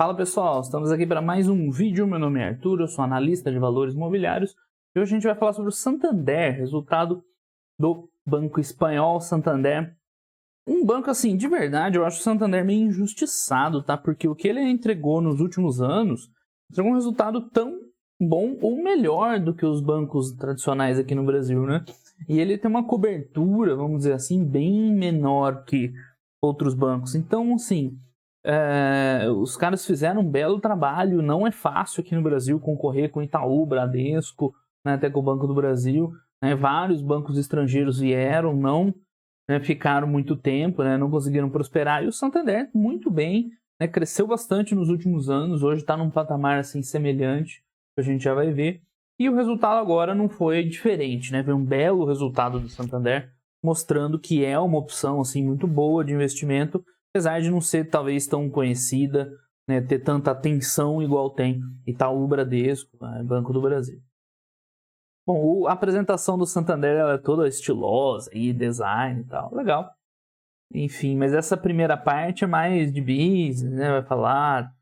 Fala pessoal, estamos aqui para mais um vídeo. Meu nome é Arthur, eu sou analista de valores imobiliários e hoje a gente vai falar sobre o Santander, resultado do Banco Espanhol Santander. Um banco assim, de verdade, eu acho o Santander meio injustiçado, tá? Porque o que ele entregou nos últimos anos, entregou um resultado tão bom ou melhor do que os bancos tradicionais aqui no Brasil, né? E ele tem uma cobertura, vamos dizer assim, bem menor que outros bancos. Então, assim, os caras fizeram um belo trabalho. Não é fácil aqui no Brasil concorrer com Itaú, Bradesco, né, até com o Banco do Brasil. Né? Vários bancos estrangeiros vieram, não ficaram muito tempo, né, não conseguiram prosperar. E o Santander, muito bem, né, cresceu bastante nos últimos anos. Hoje está num patamar assim, semelhante, que a gente já vai ver. E o resultado agora não foi diferente, né? Foi um belo resultado do Santander, mostrando que é uma opção assim, muito boa de investimento, apesar de não ser talvez tão conhecida, né, ter tanta atenção igual tem Itaú, Bradesco, né, Banco do Brasil. Bom, a apresentação do Santander ela é toda estilosa, e design e tal, legal. Enfim, mas essa primeira parte é mais de business, né? Vai falar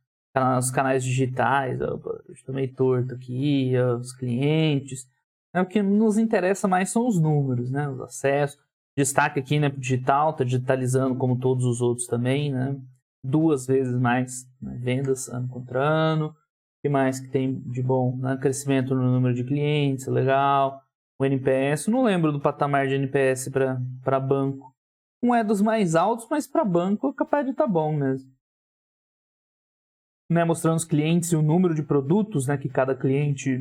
os canais digitais, eu estou meio torto aqui, os clientes. O que nos interessa mais são os números, né? Os acessos. Destaque aqui, né, para o digital, está digitalizando como todos os outros também, né? 2 vezes mais, né, vendas ano contra ano. O que mais que tem de bom? Né? Crescimento no número de clientes, legal. O NPS, não lembro do patamar de NPS para banco. Não é dos mais altos, mas para banco é capaz de estar bom mesmo. Né, mostrando os clientes e o número de produtos, né, que cada cliente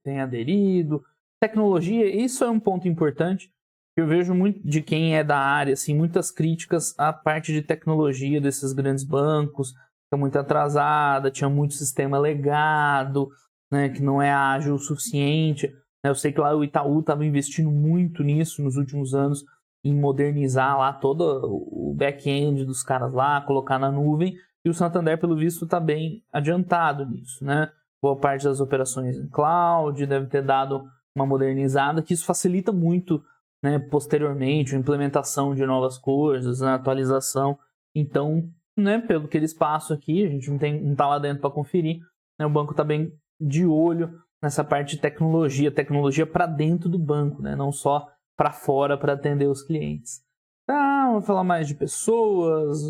tem aderido. Tecnologia, isso é um ponto importante. Eu vejo muito de quem é da área, assim, muitas críticas à parte de tecnologia desses grandes bancos, que é muito atrasada, tinha muito sistema legado, né, que não é ágil o suficiente. Eu sei que lá o Itaú estava investindo muito nisso nos últimos anos, em modernizar lá todo o back-end dos caras lá, colocar na nuvem, e o Santander, pelo visto, está bem adiantado nisso, né? Boa parte das operações em cloud, deve ter dado uma modernizada, que isso facilita muito, né, posteriormente, a implementação de novas coisas, a atualização. Então, né, pelo que eles passam aqui, a gente não está lá dentro para conferir, né, o banco está bem de olho nessa parte de tecnologia para dentro do banco, né, não só para fora para atender os clientes. Vou falar mais de pessoas,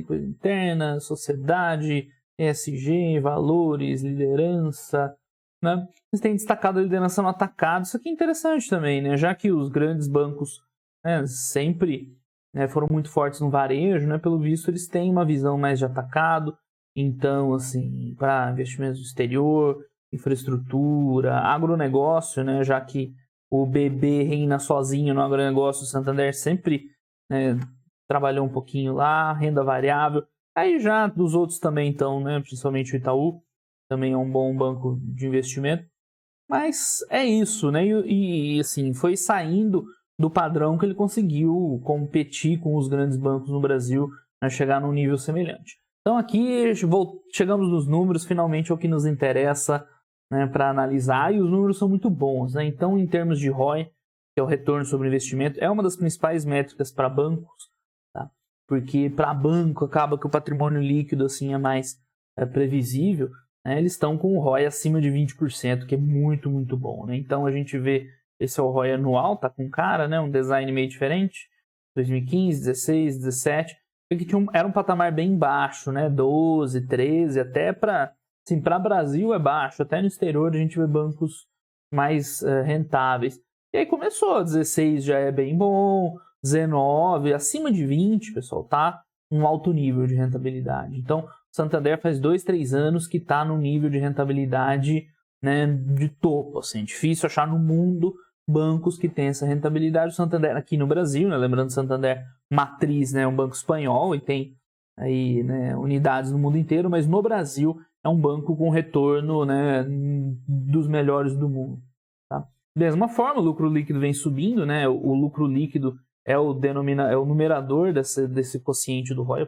coisa interna, sociedade, ESG, valores, liderança, né? Eles têm destacado a liderança no atacado. Isso aqui é interessante também, né? Já que os grandes bancos, né, sempre, né, foram muito fortes no varejo, né? Pelo visto eles têm uma visão mais de atacado. Então, assim, para investimentos no exterior, infraestrutura, agronegócio, né? Já que o BB reina sozinho no agronegócio, o Santander sempre, né, trabalhou um pouquinho lá, renda variável. Aí já dos outros também então, né, principalmente o Itaú, também é um bom banco de investimento. Mas é isso, né? E assim, foi saindo do padrão que ele conseguiu competir com os grandes bancos no Brasil, né, chegar num nível semelhante. Então aqui chegamos nos números, finalmente é o que nos interessa, né, para analisar, e os números são muito bons, né? Então, em termos de ROI, que é o retorno sobre investimento, é uma das principais métricas para bancos, tá? Porque para banco acaba que o patrimônio líquido assim, é mais previsível, né? Eles estão com o ROI acima de 20%, que é muito, muito bom, né? Então, a gente vê, esse é o ROI anual, tá com cara, né? Um design meio diferente, 2015, 16, 17, que era um patamar bem baixo, né? 12, 13, até para... Assim, para o Brasil é baixo, até no exterior a gente vê bancos mais rentáveis. E aí começou, 16 já é bem bom, 19, acima de 20, pessoal, tá um alto nível de rentabilidade. Então, o Santander faz 2, 3 anos que está no nível de rentabilidade, né, de topo. Assim, difícil achar no mundo bancos que têm essa rentabilidade. O Santander aqui no Brasil, né, lembrando que o Santander matriz, né, é um banco espanhol e tem aí, né, unidades no mundo inteiro, mas no Brasil é um banco com retorno, né, dos melhores do mundo. Tá? Da mesma forma, o lucro líquido vem subindo, né? O lucro líquido é o numerador desse quociente do ROI.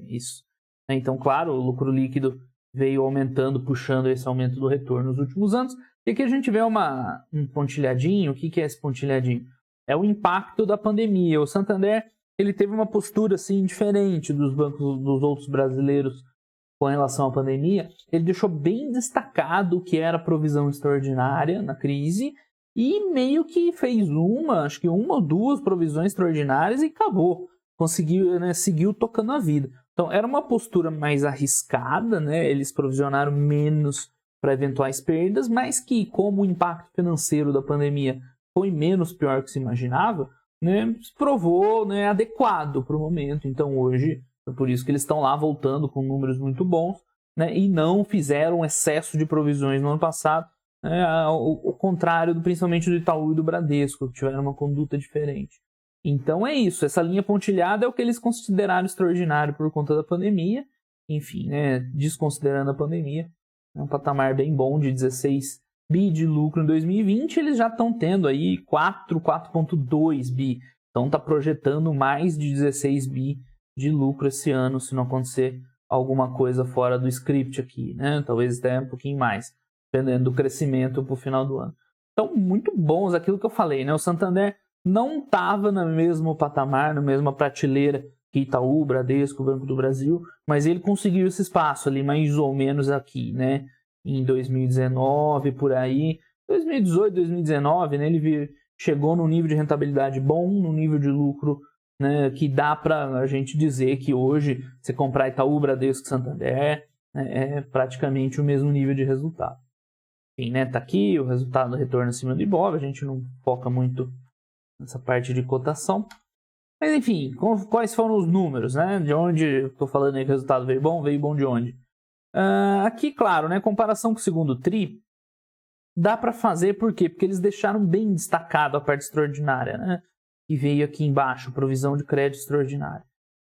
Isso. Então, claro, o lucro líquido veio aumentando, puxando esse aumento do retorno nos últimos anos. E aqui a gente vê um pontilhadinho. O que é esse pontilhadinho? É o impacto da pandemia. O Santander ele teve uma postura assim diferente dos bancos dos outros brasileiros com relação à pandemia. Ele deixou bem destacado o que era provisão extraordinária na crise e meio que fez acho que uma ou duas provisões extraordinárias e acabou. Conseguiu, né, seguiu tocando a vida. Então, era uma postura mais arriscada, né? Eles provisionaram menos para eventuais perdas, mas que, como o impacto financeiro da pandemia foi menos pior que se imaginava, né, se provou, né, adequado para o momento. Então, hoje, é por isso que eles estão lá voltando com números muito bons, né, e não fizeram excesso de provisões no ano passado, né, o contrário, principalmente do Itaú e do Bradesco, que tiveram uma conduta diferente. Então é isso, essa linha pontilhada é o que eles consideraram extraordinário por conta da pandemia. Enfim, né, desconsiderando a pandemia, é um patamar bem bom de 16 bi de lucro em 2020, eles já estão tendo aí 4,2 bi. Então está projetando mais de 16 bi de lucro esse ano, se não acontecer alguma coisa fora do script aqui, né? Talvez até um pouquinho mais, dependendo do crescimento para o final do ano. Então, muito bons, aquilo que eu falei, né? O Santander não estava no mesmo patamar, na mesma prateleira que Itaú, Bradesco, Banco do Brasil, mas ele conseguiu esse espaço ali, mais ou menos aqui, né? Em 2019, por aí, 2018, 2019, né? Ele chegou num nível de rentabilidade bom, num nível de lucro, né, que dá para a gente dizer que hoje, você comprar Itaú, Bradesco, Santander, né, é praticamente o mesmo nível de resultado. Enfim, né? Tá aqui o resultado do retorno acima do Ibov, a gente não foca muito nessa parte de cotação. Mas enfim, quais foram os números, né? De onde eu estou falando aí que o resultado veio bom de onde? Aqui, claro, né? Comparação com o segundo TRI, dá para fazer por quê? Porque eles deixaram bem destacado a parte extraordinária, né? E veio aqui embaixo, provisão de crédito extraordinário.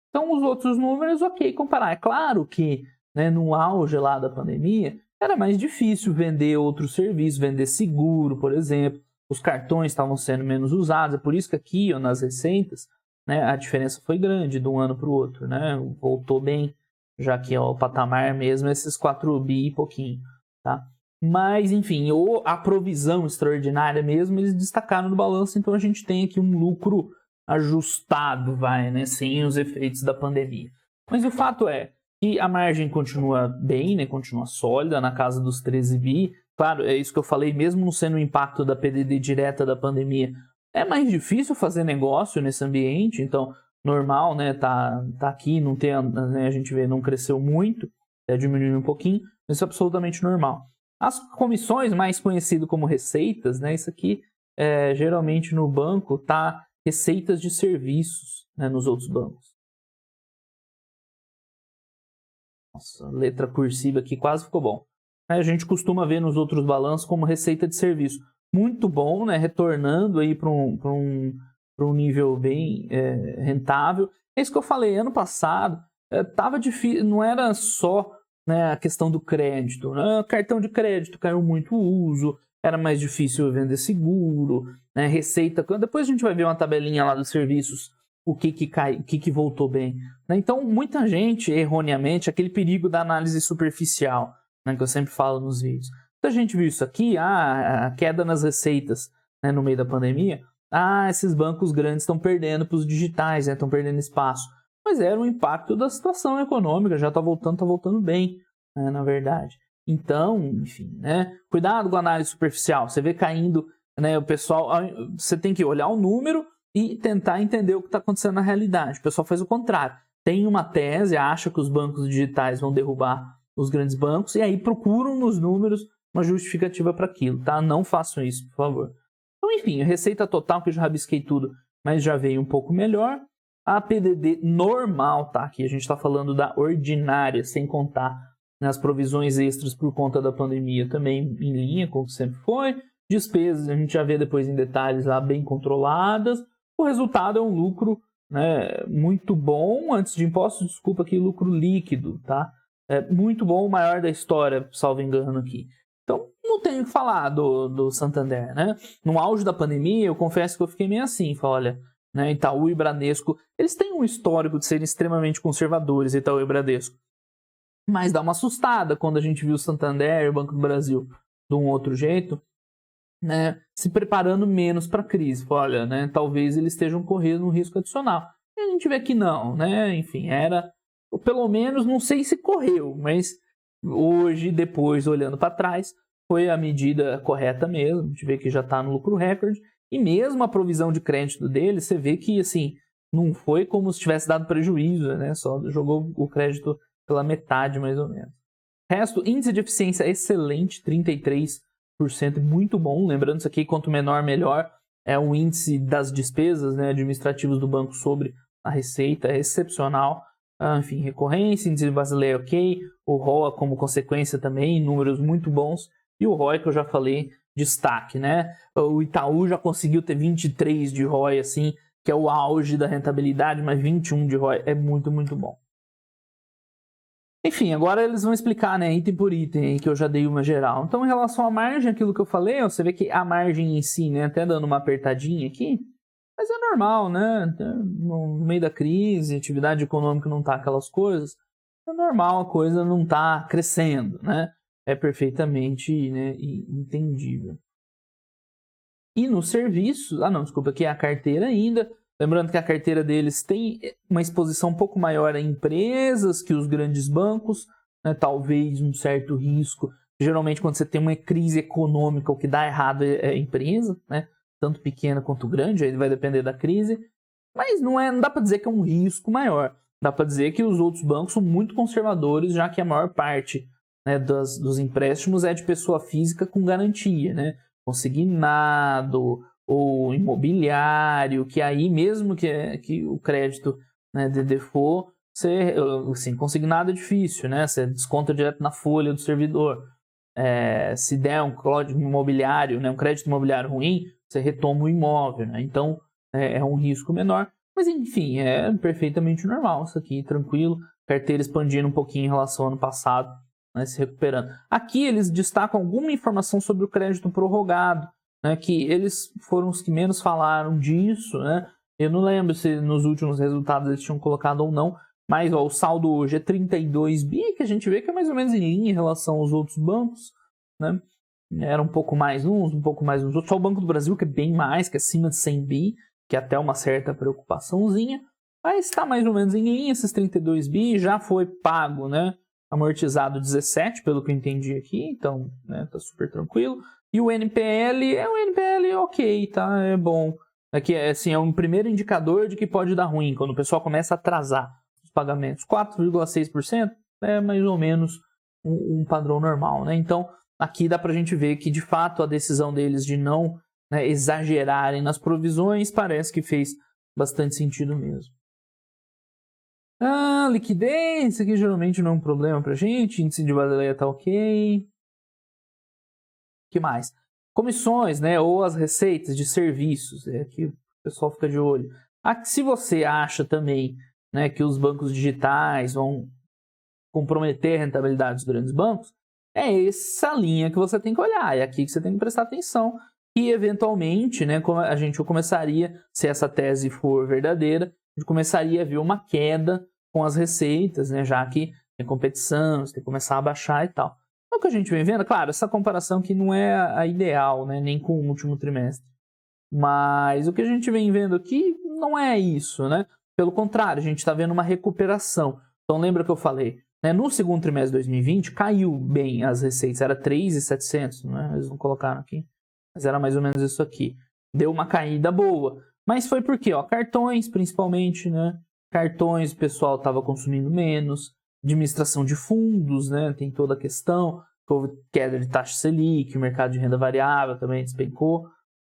Então, os outros números, ok, comparar. É claro que, né, no auge lá da pandemia, era mais difícil vender outros serviços, vender seguro, por exemplo. Os cartões estavam sendo menos usados, é por isso que aqui, ó, nas receitas, né, a diferença foi grande de um ano para o outro, né? Voltou bem, já que ó, o patamar mesmo, esses 4 bi e pouquinho, tá? Mas, enfim, a provisão extraordinária mesmo, eles destacaram no balanço, então a gente tem aqui um lucro ajustado, né, sem os efeitos da pandemia. Mas o fato é que a margem continua bem, né, continua sólida, na casa dos 13 bi. Claro, é isso que eu falei, mesmo não sendo o impacto da PDD direta da pandemia, é mais difícil fazer negócio nesse ambiente, então, normal, né, tá aqui, não tem, né, a gente vê, não cresceu muito, diminuiu um pouquinho, mas isso é absolutamente normal. As comissões, mais conhecido como receitas, né, isso aqui, geralmente no banco, tá receitas de serviços, né, nos outros bancos. Nossa, letra cursiva aqui quase ficou bom. A gente costuma ver nos outros balanços como receita de serviço. Muito bom, né, retornando aí para um nível bem rentável. É isso que eu falei, ano passado, tava difícil, não era só, né, a questão do crédito, né? Cartão de crédito caiu muito o uso, era mais difícil vender seguro, né? Receita. Depois a gente vai ver uma tabelinha lá dos serviços, o que voltou bem, né? Então, muita gente, erroneamente, aquele perigo da análise superficial, né, que eu sempre falo nos vídeos. Muita gente viu isso aqui, a queda nas receitas, né, no meio da pandemia. Esses bancos grandes estão perdendo para os digitais, né, estão perdendo espaço. Mas era um impacto da situação econômica, já está voltando bem, né, na verdade. Então, enfim, né, cuidado com a análise superficial. Você vê caindo, né, o pessoal, você tem que olhar o número e tentar entender o que está acontecendo na realidade. O pessoal faz o contrário. Tem uma tese, acha que os bancos digitais vão derrubar os grandes bancos e aí procuram nos números uma justificativa para aquilo, tá? Não façam isso, por favor. Então, enfim, a receita total, que eu já rabisquei tudo, mas já veio um pouco melhor. A PDD normal, tá? Aqui a gente está falando da ordinária, sem contar nas provisões extras por conta da pandemia, também em linha, como sempre foi. Despesas, a gente já vê depois em detalhes lá, bem controladas. O resultado é um lucro, né, muito bom, antes de impostos, desculpa aqui, lucro líquido, tá? Muito bom, o maior da história, salvo engano aqui. Então, não tenho o que falar do Santander, né? No auge da pandemia, eu confesso que eu fiquei meio assim, olha, né, Itaú e Bradesco, eles têm um histórico de serem extremamente conservadores, Itaú e Bradesco. Mas dá uma assustada quando a gente viu o Santander e o Banco do Brasil de um outro jeito, né, se preparando menos para a crise. Olha, né, talvez eles estejam correndo um risco adicional. E a gente vê que não, né? Enfim, era, pelo menos, não sei se correu, mas hoje, depois, olhando para trás, foi a medida correta mesmo. A gente vê que já está no lucro recorde. E mesmo a provisão de crédito dele, você vê que, assim, não foi como se tivesse dado prejuízo, né? Só jogou o crédito pela metade, mais ou menos. Resto, índice de eficiência excelente, 33%, muito bom. Lembrando isso aqui, quanto menor, melhor. É o índice das despesas, né, administrativas do banco sobre a receita, é excepcional. Enfim, recorrência, índice de Basileia ok. O ROA como consequência também, números muito bons. E o ROI que eu já falei, destaque, né? O Itaú já conseguiu ter 23 de ROI, assim, que é o auge da rentabilidade, mas 21 de ROI é muito, muito bom. Enfim, agora eles vão explicar, né, item por item, que eu já dei uma geral. Então, em relação à margem, aquilo que eu falei, você vê que a margem em si, né, até dando uma apertadinha aqui, mas é normal, né? No meio da crise, atividade econômica não tá aquelas coisas, é normal a coisa não tá crescendo, né? É perfeitamente, né, entendível. E no serviço, desculpa, aqui é a carteira ainda. Lembrando que a carteira deles tem uma exposição um pouco maior a empresas que os grandes bancos, né, talvez um certo risco. Geralmente, quando você tem uma crise econômica, o que dá errado é a empresa, né, tanto pequena quanto grande, aí vai depender da crise. Mas não dá para dizer que é um risco maior. Dá para dizer que os outros bancos são muito conservadores, já que a maior parte, né, dos empréstimos é de pessoa física com garantia, né? Consignado ou imobiliário, que aí mesmo que o crédito, né, de default, assim, consignado é difícil, né? Você desconta direto na folha do servidor. Se der um código imobiliário, né, um crédito imobiliário ruim, você retoma o imóvel, né? Então é um risco menor. Mas enfim, é perfeitamente normal isso aqui, tranquilo. Carteira expandindo um pouquinho em relação ao ano passado, né, se recuperando. Aqui eles destacam alguma informação sobre o crédito prorrogado, né, que eles foram os que menos falaram disso, né? Eu não lembro se nos últimos resultados eles tinham colocado ou não, mas o saldo hoje é 32 bi, que a gente vê que é mais ou menos em linha em relação aos outros bancos, né? Era um pouco mais uns, um pouco mais uns outros. Só o Banco do Brasil, que é bem mais, que é acima de 100 bi, que é até uma certa preocupaçãozinha, mas está mais ou menos em linha, esses 32 bi, já foi pago, né? Amortizado 17, pelo que eu entendi aqui, então, né, tá super tranquilo. E o NPL é um NPL ok, tá? É bom. Aqui assim, é um primeiro indicador de que pode dar ruim, quando o pessoal começa a atrasar os pagamentos. 4,6% é mais ou menos um padrão normal, né? Então, aqui dá pra gente ver que, de fato, a decisão deles de não, né, exagerarem nas provisões parece que fez bastante sentido mesmo. Liquidez, isso aqui geralmente não é um problema pra gente. Índice de Basileia tá ok. O que mais? Comissões, né, ou as receitas de serviços. Aqui o pessoal fica de olho. Se você acha também, né, que os bancos digitais vão comprometer a rentabilidade dos grandes bancos, é essa linha que você tem que olhar. É aqui que você tem que prestar atenção. E, eventualmente, né, a gente começaria, se essa tese for verdadeira, a gente começaria a ver uma queda com as receitas, né, já que tem competição, você tem que começar a baixar e tal. É o que a gente vem vendo. Claro, essa comparação que não é a ideal, né, nem com o último trimestre. Mas o que a gente vem vendo aqui não é isso, né? Pelo contrário, a gente está vendo uma recuperação. Então, lembra que eu falei, né? No segundo trimestre de 2020, caiu bem as receitas, era 3.700, né? Eles não colocaram aqui, mas era mais ou menos isso aqui. Deu uma caída boa. Mas foi por quê? Cartões, principalmente, né? Cartões, o pessoal estava consumindo menos. Administração de fundos, né? Tem toda a questão. Houve queda de taxa Selic, o mercado de renda variável também despencou.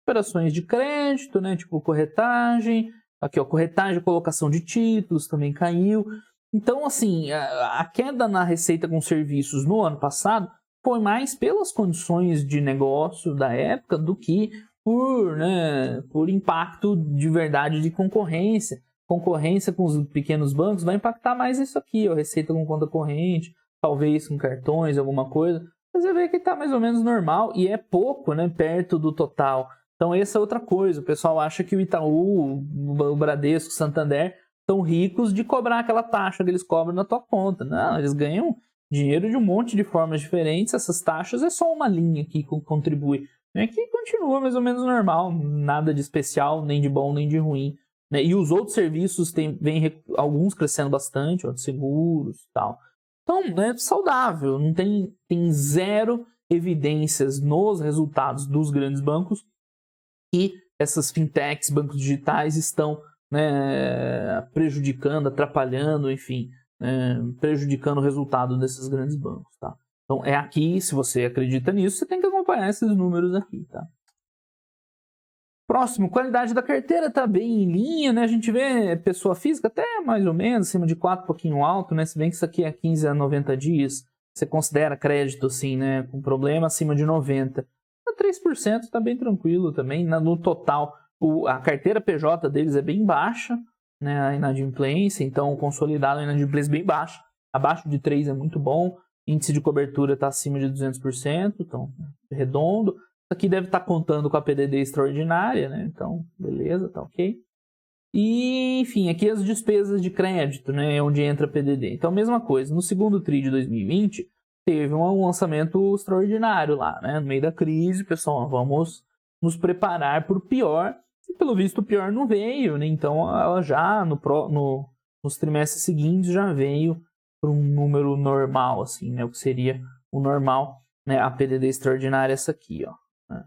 Operações de crédito, né? Tipo corretagem. Aqui, corretagem, colocação de títulos também caiu. Então, assim, a queda na receita com serviços no ano passado foi mais pelas condições de negócio da época do que por impacto de verdade de concorrência. Concorrência com os pequenos bancos vai impactar mais isso aqui, a receita com conta corrente, talvez com cartões, alguma coisa. Mas você vê que está mais ou menos normal e é pouco, né, perto do total. Então, essa é outra coisa. O pessoal acha que o Itaú, o Bradesco, o Santander estão ricos de cobrar aquela taxa que eles cobram na tua conta. Não, eles ganham dinheiro de um monte de formas diferentes. Essas taxas é só uma linha que contribui. Que continua mais ou menos normal. Nada de especial, nem de bom, nem de ruim né? E os outros serviços vêm alguns crescendo bastante, ó, seguros e tal. Então, é saudável, não tem zero evidências nos resultados dos grandes bancos que essas fintechs, bancos digitais, estão, né, prejudicando, atrapalhando, enfim, prejudicando o resultado desses grandes bancos, tá? Então, é aqui, se você acredita nisso, você tem que acompanhar esses números aqui, tá? Próximo, qualidade da carteira está bem em linha, né? A gente vê pessoa física até mais ou menos, acima de 4, um pouquinho alto, né? Se bem que isso aqui é 15 a 90 dias, você considera crédito, assim, né? Com problema, acima de 90. 3% está bem tranquilo também. No total, a carteira PJ deles é bem baixa, né? A inadimplência, então o consolidado a inadimplência bem baixa. Abaixo de 3 é muito bom. Índice de cobertura está acima de 200%, então redondo. Isso aqui deve estar contando com a PDD extraordinária, né? Então, beleza, tá ok. E, enfim, aqui as despesas de crédito, né? Onde entra a PDD. Então, mesma coisa. No segundo TRI de 2020, teve um lançamento extraordinário lá, né? No meio da crise, pessoal, vamos nos preparar para o pior. E, pelo visto, o pior não veio, né? Então, ela já, nos trimestres seguintes, já veio para um número normal, assim, né? O que seria o normal, né? A PDD extraordinária, essa aqui, ó. Né?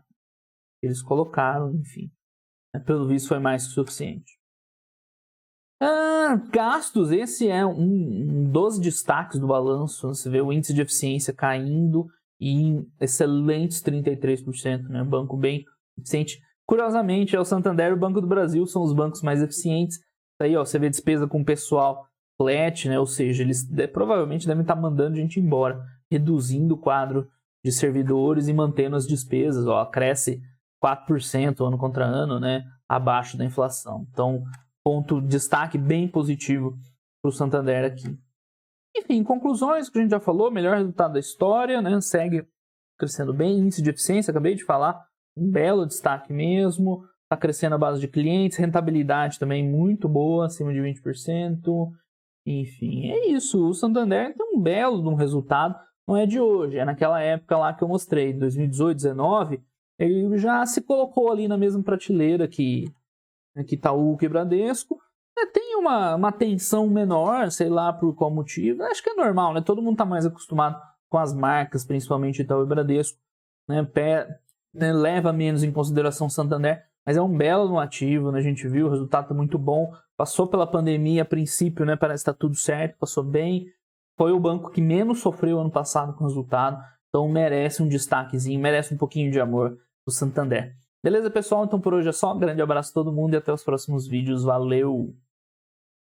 Eles colocaram, enfim. Né? Pelo visto, foi mais que suficiente. Gastos, esse é um dos destaques do balanço. Você vê o índice de eficiência caindo em excelentes 33%, né? Banco bem eficiente. Curiosamente, o Santander e o Banco do Brasil são os bancos mais eficientes. Aí, ó, você vê despesa com pessoal flat, né? Ou seja, eles provavelmente devem estar mandando gente embora, reduzindo o quadro de servidores e mantendo as despesas. Ó, cresce 4% ano contra ano, né? Abaixo da inflação. Então, destaque bem positivo para o Santander aqui. Enfim, conclusões que a gente já falou, melhor resultado da história, né? Segue crescendo bem, índice de eficiência, acabei de falar, um belo destaque mesmo, está crescendo a base de clientes, rentabilidade também muito boa, acima de 20%, enfim, é isso, o Santander tem um belo resultado, não é de hoje, é naquela época lá que eu mostrei, 2018, 2019, ele já se colocou ali na mesma prateleira que Itaú e Bradesco, tem uma tensão menor, sei lá por qual motivo, acho que é normal, né? Todo mundo está mais acostumado com as marcas, principalmente Itaú e Bradesco, né? Leva menos em consideração o Santander, mas é um belo ativo, né? A gente viu, o resultado está muito bom, passou pela pandemia a princípio, né? Parece que está tudo certo, passou bem, foi o banco que menos sofreu ano passado com o resultado, então merece um destaquezinho, merece um pouquinho de amor do Santander. Beleza, pessoal? Então por hoje é só. Um grande abraço a todo mundo e até os próximos vídeos. Valeu!